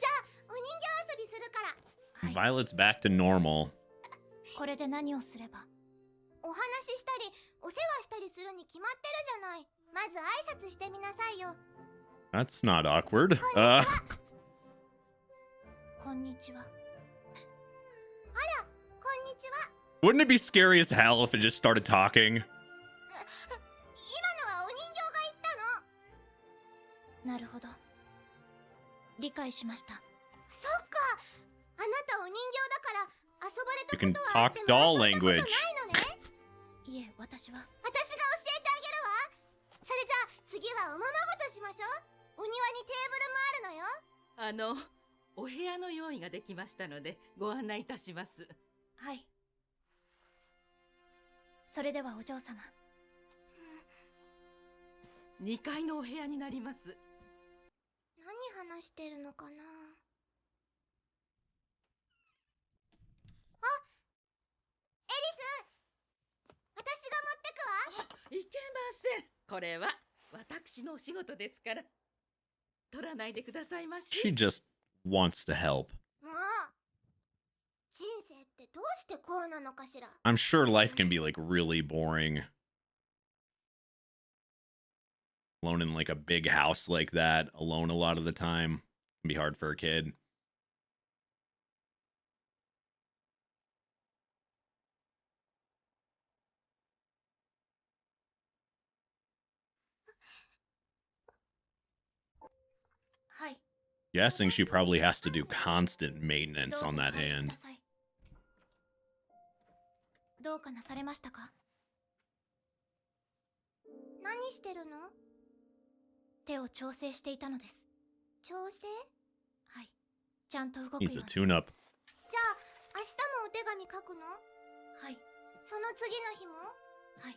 ゃあ、お人形遊びするから。Violet's back to normal. これで何をすれば？お話ししたり、お世話したりするに決まってるじゃない。まず挨拶してみなさいよ。 That's not awkward. こんにちは。あら、こんにちは。 Wouldn't it be scary as hell if it just started talking? 今のはお人形が言ったの。なるほど。理解しました。そっか。あなたお人形だから遊ばれた You こ can とはあっ talk ても doll 遊んだことない language. のね。いえ、私は。私が教えてあげるわ。それじゃあ次はおままごとしましょう。お庭にテーブルもあるのよ。お部屋の用意ができましたのでご案内いたします。はい。それではお嬢様。2階のお部屋になります。何話してるのかな。あ、エリス、私が持ってくわ。いけません。これは私のお仕事ですから。取らないでくださいまし。 She just wants to help. もう、人生ってどうしてこうなのかしら。 I'm sure life can be like really boring. Alone in like a big house like that, alone a lot of the time, can be hard for a kid. はい。 Guessing she probably has to do constant maintenance on that hand. どうかなされましたか？何してるの？手を調整していたのです。調整？はい。ちゃんと動くよう Needs に。 a tune-up. じゃあ明日もお手紙書くの？はい。その次の日も？はい。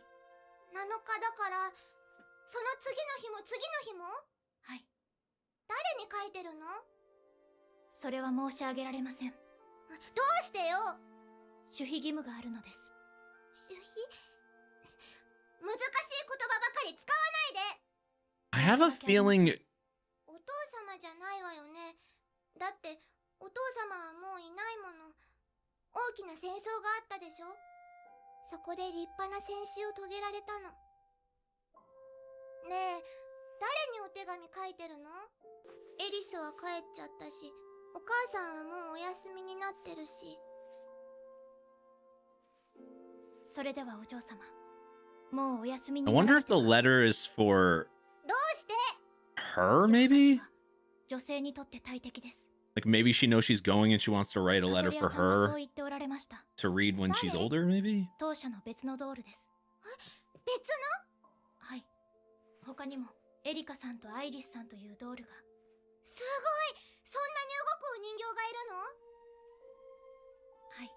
7日だからその次の日も次の日も？はい。誰に書いてるの？それは申し上げられません。どうしてよ。守秘義務があるのです。守秘？難しい言葉ばかり使わないで。 I have a feeling お父様じゃないわよね。だってお父様はもういないもの。大きな戦争があったでしょ。そこで立派な戦死を遂げられたの。ねえ、誰にお手紙書いてるの？エリスは帰っちゃったし、お母さんはもうお休みになってるし。それではお嬢様、もうお休み I にな wonder ら if なくて the letter is for どうして？ her, maybe? 女性にとって大敵です。 Like maybe she knows she's going and she wants to write a カト letter リア for さんはそう her 言っておられました。 to read when she's older, maybe? 当社の別のドールです。別の？はい。他にもエリカさんとアイリスさんというドールが。すごい！そんなに動くお人形がいるの？はい。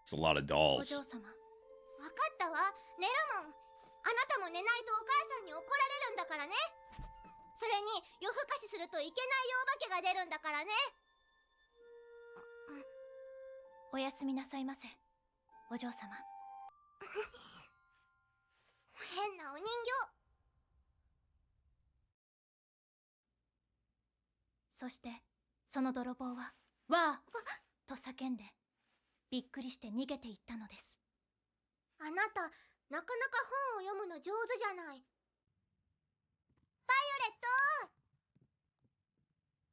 It's a lot of お dolls. 嬢様。わかったわ。寝るもん。あなたも寝ないとお母さんに怒られるんだからね。それに夜更かしするといけないお化けが出るんだからね。おやすみなさいませ、お嬢様。変なお人形。そしてその泥棒は「わあ!」と叫んでびっくりして逃げていったのです。あなた、なかなか本を読むの上手じゃない。バイオレット！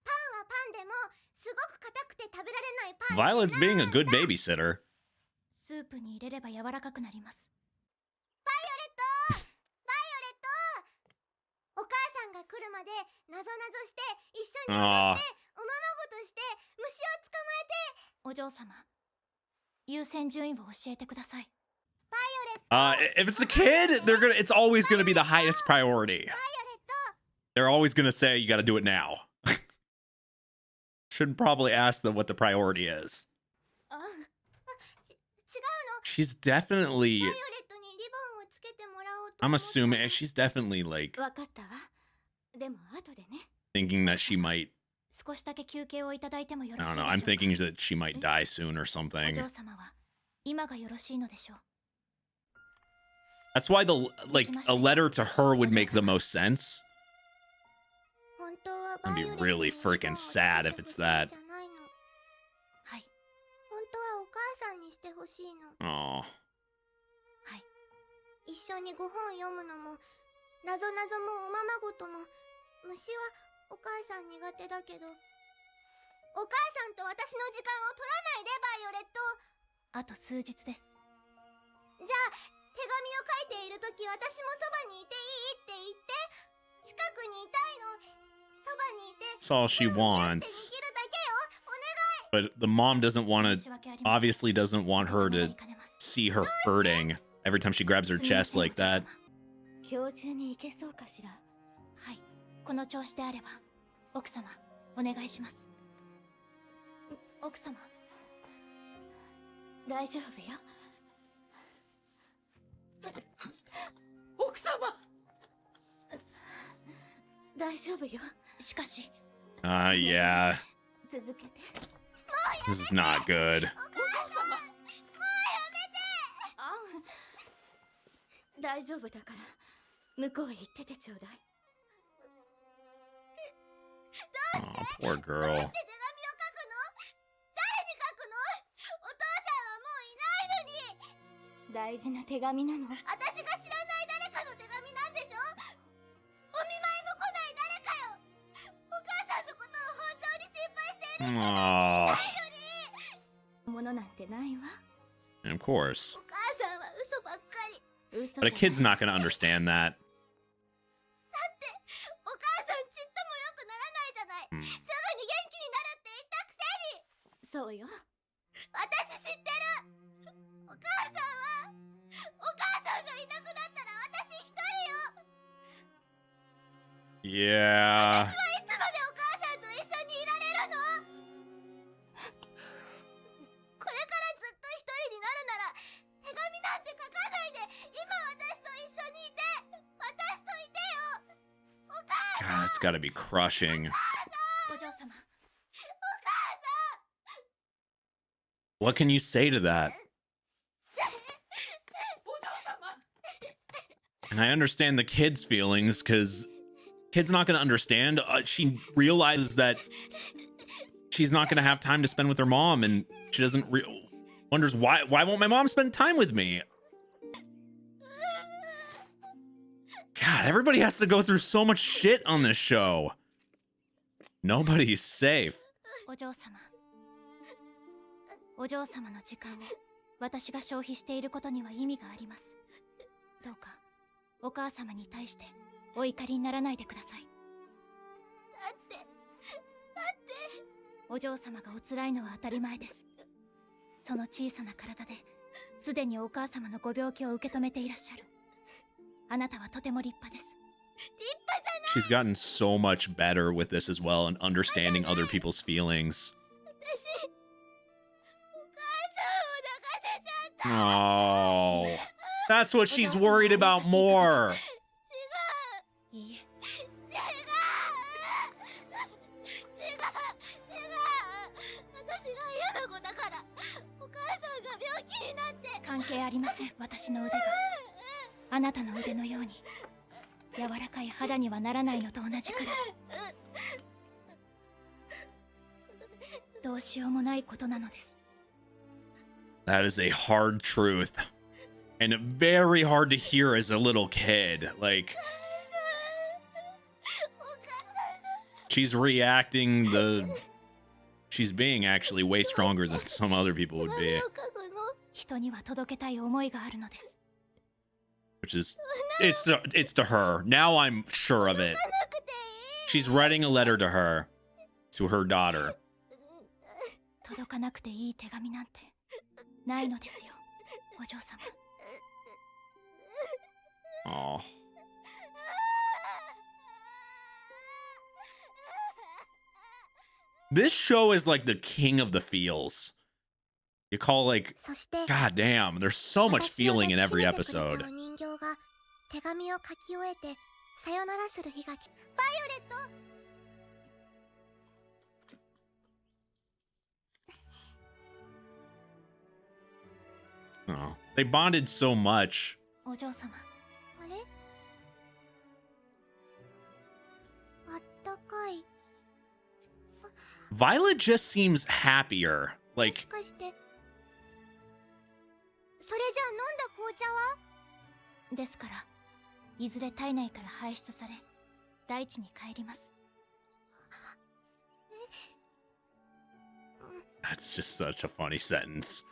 パンはパンでも、すごく硬くて食べられないパン。 Violet's being a good babysitter. スープに入れれば柔らかくなります。バイオレット！バイオレット！お母さんが来るまでなぞなぞして一緒に踊っておままごとして虫を捕まえて。お嬢様、優先順位を教えてください。 If it's a kid, it's always gonna be the highest priority. バイオレット！ They're always going to say you got to do it now. Should probably ask them what the priority is. あ、違うの。 She's definitely. バイオレットにリボンをつけてもらおうと I'm assuming she's definitely like わかったわ。でも後でね。 thinking that she might. 少しだけ休憩をいただいてもよろし I い don't でしょ know. う I'm か。 thinking that she might die soon or お something. 嬢様は今がよろしいのでしょう。 That's why the like a letter to her would make the most sense. 本当はバ I'd イ be オレットに really リボンをつけて freaking ほしい sad ん if it's じ that. ゃないの。はい。本当はお母さんにしてほしいの。 Oh. 一緒にご本読むのも、なぞなぞもおままごとも、虫はお母さん苦手だけど、お母さんと私の時間を取らないで、バイオレット。あと数日です。じゃあ、手紙を書いているとき私もそばにいていいって言って、近くにいたいの。そばにいて、 That's all she 逃 wants. げるだけよ。お願い。 But the mom doesn't want to. Obviously, doesn't want her to see her hurting every time she grabs her chest like that. 今日中に行けそうかしら。はい。この調子であれば、奥様、お願いします。奥様。大丈夫よ。奥様。大丈夫よ。しかし。Yeah. 続けて。 This is not good. 大丈夫だから向こうへ行っててちょうだい。 Oh, poor girl. 手紙を書くの？誰に書くの？お父さんはもういないのに。大事な手紙なの。私が知らない誰かの手紙なんでしょ？お見舞いも来ない誰かよ。お母さんのことを本当に心配しているんじゃないのに。ものなんてないわ。 And of course. お母さんは嘘ばっかり。 But a kid's not going to understand that. だってお母さんちっとも良くならないじゃない。すぐに元気になるって言ったくせに。そうよ。私知ってる。お母さんはお母さんがいなくなったら私一人よ。 Yeah. 私はいつまでお母さんと一緒にいられるの？これからずっと一人になるなら手紙なんて書かないで今私と一緒にいて。私といてよ。お母さん。 God, it's got to be crushing. お嬢様。 What can you say to that? And I understand the kid's feelings because kid's not going to understand. She realizes that she's not going to have time to spend with her mom, and she doesn't wonders why won't my mom spend time with me? God, everybody has to go through so much shit on this show. Nobody's safe. お嬢様。お嬢様の時間を私が消費していることには意味があります。どうかお母様に対してお怒りにならないでください。だってお嬢様がお辛いのは当たり前です。その小さな体ですでにお母様のご病気を受け止めていらっしゃる。あなたはとても立派です。 She's gotten so much better with this as well and understanding other people's feelings. Oh, that's what she's worried about more. いいえ。 私が嫌な子だからお母さんが病気になって。関係ありません。私の腕があなたの腕のように柔らかい肌にはならないのと同じくらい。どうしようもないことなのです。 That is a hard truth. And very hard to hear as a little kid. Like, she's reacting she's being actually way stronger than some other people would be. 人には届けたい思いがあるのです。 Which is, it's to her. Now I'm sure of it. She's writing a letter to her daughter. 届かなくていい手紙なんてないのですよ、お嬢様。 Oh. This show is like the king of the feels. You call like, そして god damn, there's so much 私を feeling in 抱きし every めてくれた episode. お人形が手紙を書き終えてさよならする日が来バイオレット Oh, they bonded so much. お嬢様。あれあったかい Violet just seems happier. も Like, しかしてそれじゃあ飲んだ紅茶はですから、いずれ体内から排出され、大地に帰ります。 that's just such a funny sentence.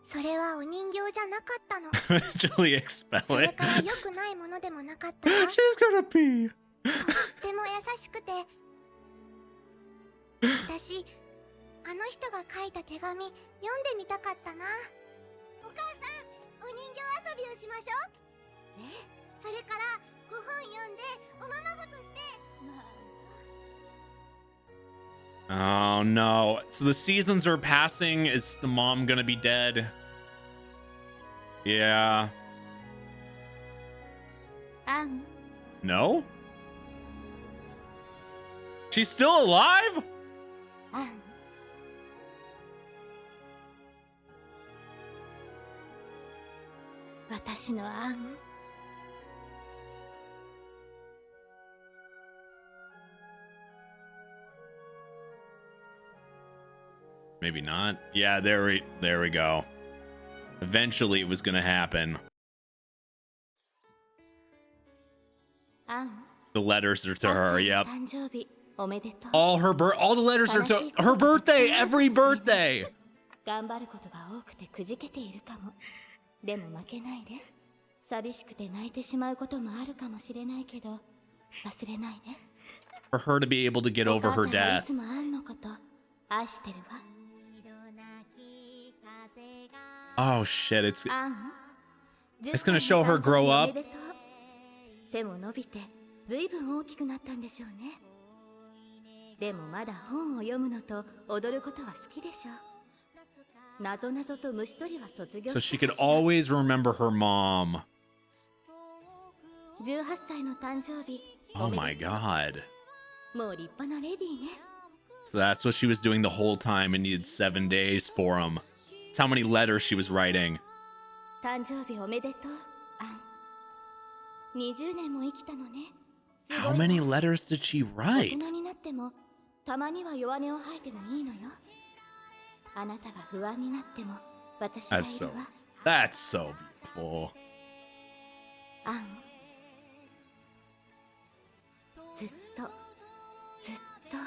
それはお人形じゃなかったの Julie それ expel から it. 良くないものでもなかったわ She's gonna pee. とっても優しくて私あの人が書いた手紙読んでみたかったなお母さんお人形遊びをしましょうそれからご本読んでおままごとして Oh no. So the seasons are passing. Is the mom gonna be dead? Yeah. アン No? She's still alive? アン私のアン Maybe not. Yeah, there we go. Eventually it was gonna happen. アン The letters are to her, yep. 誕生日おめでとう All the letters are to her birthday, every birthday. 頑張ることが多くてくじけているかもでも負けないで寂しくて泣いてしまうこともあるかもしれないけど忘れないで For her to be able to get over her お母さんはい death. つもアンのこと愛してるわ Oh shit, it's アン It's gonna show her grow up. おめでとう背も伸びてずいぶん大きくなったんでしょうねでもまだ本を読むのと踊ることは好きでしょうなぞなぞと虫取りは卒業 so し she た could かしら always remember her mom. 18歳の誕生日 Oh my god. もう立派なレディーね So that's what she was doing the whole time and needed 7 days for him. That's how many letters she was writing. 誕生日おめでとうアン20年も生きたのね How many letters did she 大 write? 人になってもたまには弱音を吐いてもいいのよあなたが不安になっても私がい That's る so わ that's so beautiful. アンずっとずっと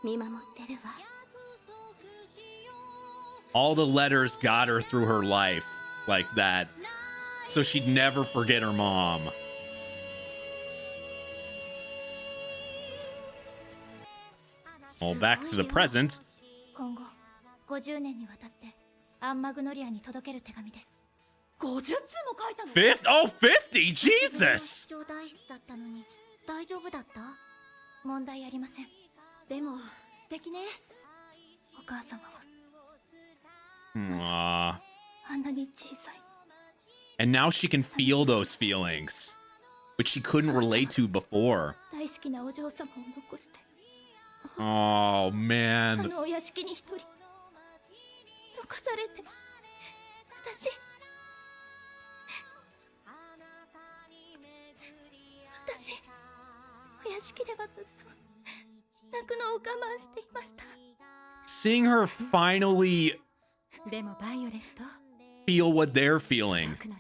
見守ってるわ All the letters got her through her life like that. So she'd never forget her mom. Well, back to the present. 今後50年にわたってアンマグノリアに届ける手紙です。 50通も書いたの Oh, 50! Jesus! 超大室だったのに大丈夫だった？問題ありません。でも素敵ね。お母様は Aww. あんなに小さい。 And now she can feel those feelings, which she couldn't relate to before. 大好きなお嬢様を残して Oh, あ man. のお屋敷に一人残されて私お屋敷ではずっと泣くのを我慢していました。 Seeing her finally でもバイオレット feel what they're feeling. 書くのよ。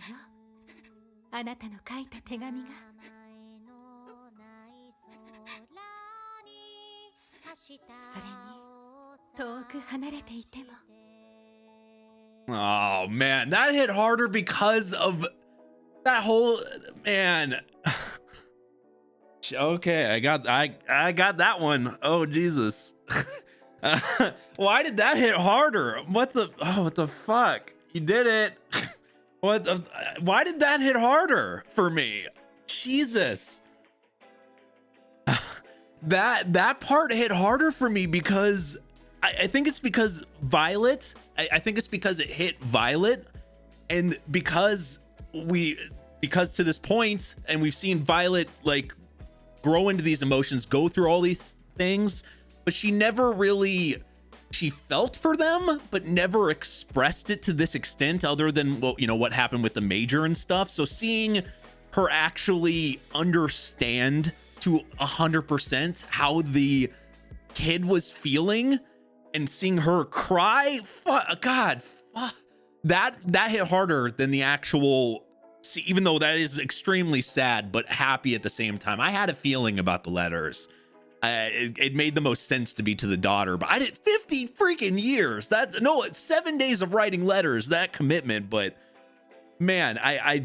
あなたの書いた手紙がそれに遠く離れていても Oh, man. That hit harder because of that whole... Man. Okay, I got that one. Oh, Jesus. Why did that hit harder? What the fuck? You did it. Why did that hit harder for me? Jesus. that part hit harder for me because I think it's because Violet. I think it's because it hit Violet, and because to this point, and we've seen Violet like grow into these emotions, go through all these things, but she never really, she felt for them, but never expressed it to this extent, other than what happened with the Major and stuff. So seeing her actually understand to 100% how the kid was feeling and seeing her cry, that hit harder than the actual, even though that is extremely sad but happy at the same time. I had a feeling about the letters. It made the most sense to be to the daughter, but I did 50 freaking years. It's 7 days of writing letters, that commitment. But man, I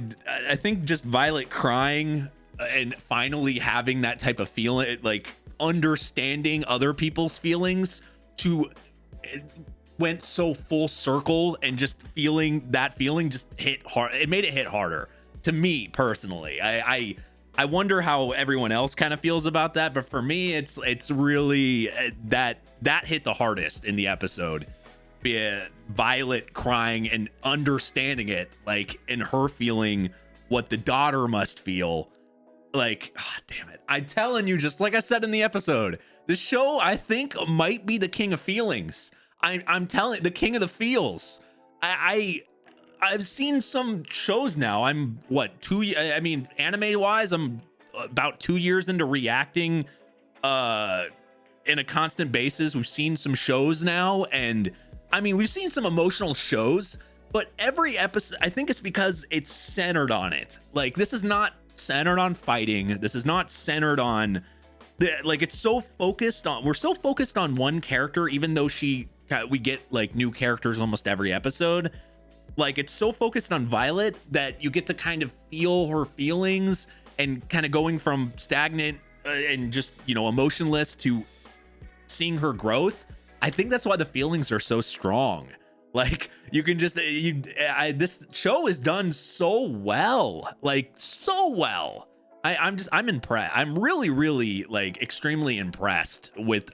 think just Violet crying and finally having that type of feeling, like understanding other people's feelings, it went so full circle, and just feeling that feeling just hit hard. It made it hit harder to me personally. I wonder how everyone else kind of feels about that, but for me, it's really that hit the hardest in the episode. Violet crying and understanding it, like, and her feeling what the daughter must feel. Like, damn it! I'm telling you, just like I said in the episode, this show I think might be the king of feelings. I'm telling, the king of the feels. I've seen some shows now. I'm anime wise, I'm about 2 years into reacting in a constant basis. We've seen some shows now, and we've seen some emotional shows, but every episode, I think it's because it's centered on it. Like, this is not centered on fighting. This is not centered on it's so focused on, we're so focused on one character, even though we get like new characters almost every episode. Like, it's so focused on Violet that you get to kind of feel her feelings, and kind of going from stagnant and just, emotionless to seeing her growth. I think that's why the feelings are so strong. Like, you can just, this show is done so well, like so well. I'm impressed. I'm really, really like extremely impressed with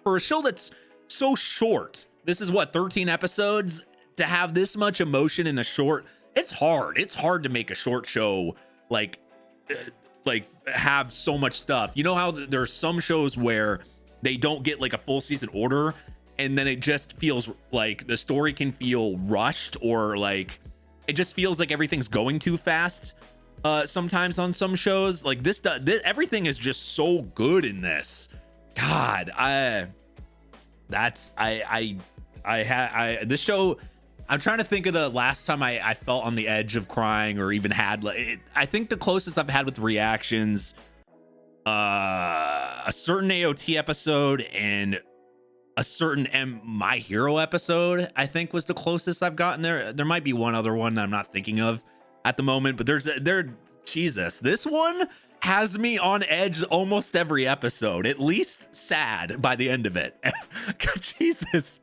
for a show that's so short. This is what, 13 episodes? To have this much emotion in a short, it's hard to make a short show like have so much stuff. You know how there's some shows where they don't get like a full season order, and then it just feels like the story can feel rushed, or like it just feels like everything's going too fast. Sometimes on some shows, like this everything is just so good in this. God, this show, I'm trying to think of the last time I felt on the edge of crying, or even had I think the closest I've had with reactions, a certain AOT episode and a certain My Hero episode, I think was the closest I've gotten there. There might be one other one that I'm not thinking of at the moment, but Jesus, this one has me on edge almost every episode, at least sad by the end of it. Jesus.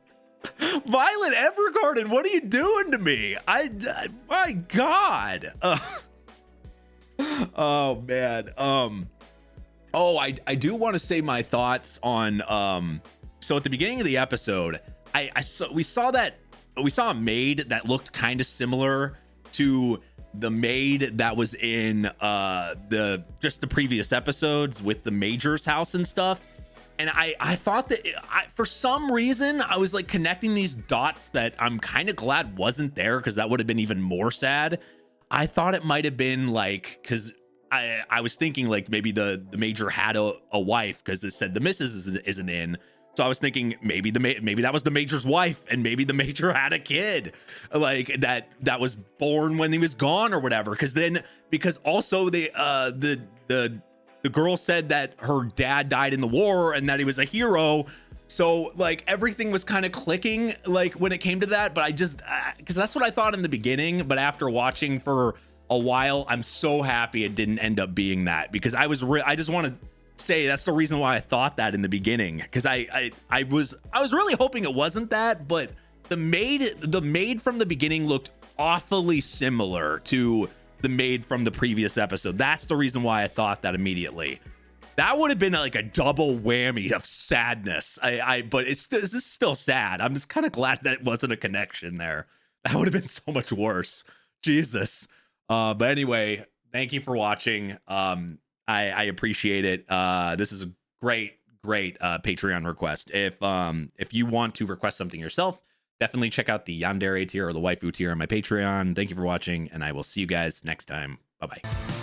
Violet Evergarden, what are you doing to me? My God. Oh man. I do want to say my thoughts on so at the beginning of the episode, we saw a maid that looked kind of similar to the maid that was in the previous episodes with the Major's house and stuff. And I thought that for some reason I was like connecting these dots that I'm kind of glad wasn't there, because that would have been even more sad. I thought it might have been like, because I was thinking like maybe the Major had a wife, because it said the missus isn't in. So I was thinking maybe that was the Major's wife, and maybe the Major had a kid like that was born when he was gone or whatever. Because also the girl said that her dad died in the war and that he was a hero. So like everything was kind of clicking like when it came to that. But I just, because that's what I thought in the beginning. But after watching for a while, I'm so happy it didn't end up being that, because I just want to say that's the reason why I thought that in the beginning, because I was really hoping it wasn't that. But the maid from the beginning looked awfully similar to the maid from the previous episode. That's the reason why I thought that immediately. That would have been like a double whammy of sadness. But this is still sad. I'm just kind of glad that wasn't a connection there. That would have been so much worse. Jesus. But anyway, thank you for watching. I appreciate it. This is a great Patreon request. If you want to request something yourself, definitely check out the Yandere tier or the Waifu tier on my Patreon. Thank you for watching, and I will see you guys next time. Bye bye.